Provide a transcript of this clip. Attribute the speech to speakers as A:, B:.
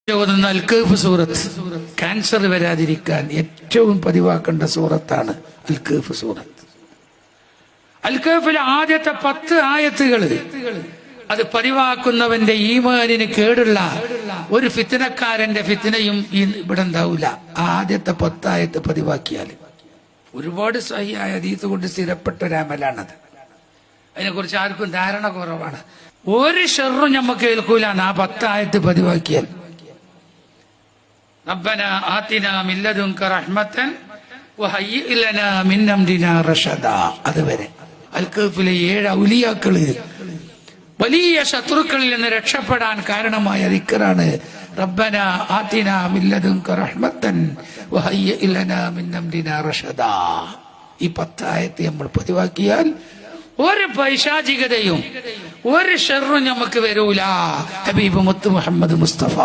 A: അൽ കഹ്ഫ് സൂറത്ത് cancer വരാതിരിക്കാൻ ഏറ്റവും പതിവാക്കേണ്ട സൂറത്താണ് അൽ കഹ്ഫ് സൂറത്ത്. അൽ കഹ്ഫിലെ ആദ്യത്തെ 10 ആയത്തുകൾ അത് പതിവാക്കുന്നവന്റെ ഈമാനിന് കേടുള്ള ഒരു ഫിത്നക്കാരന്റെ ഫിത്നയും ഇവിടെ ഉണ്ടാവില്ല. ആദ്യത്തെ 10 ആയത്ത് പതിവാക്കിയാൽ ഒരുപാട് സഹിയായ ഹദീസ് കൊണ്ട് സ്ഥിരപ്പെട്ട ഒരു അമലാണത്. അതിനെക്കുറിച്ച് ആർക്കും ധാരണ കുറവാണ്. ഒരു ഷർറും നമുക്ക് കേൾക്കൂലാണ് ആ 10 ആയത്ത് പതിവാക്കിയാൽ. റബ്ബനാ ആതിനാ മിൻ ലദുൻക റഹ്മതൻ വഹയ്യിഅ് ലനാ മിൻ അംരിനാ റഷദാ. അതുവരെ അൽ കഹ്ഫിലെ 7 ഔലിയാക്കള് വലിയ ശത്രുക്കളിൽ നിന്ന് രക്ഷപ്പെടാൻ കാരണമായ ദിക്റാണ് റബ്ബനാ ആതിനാ മിൻ ലദുൻക റഹ്മതൻ വഹയ്യിഅ് ലനാ മിൻ അംരിനാ റഷദാ. ഈ 10 ആയത്ത് നമ്മൾ പതിവാക്കിയാൽ ഒരു പൈശാചികതയും ഒരു ഷർറും നമുക്ക് വരൂല. ഹബീബ് മുത്ത് മുഹമ്മദ് മുസ്തഫ.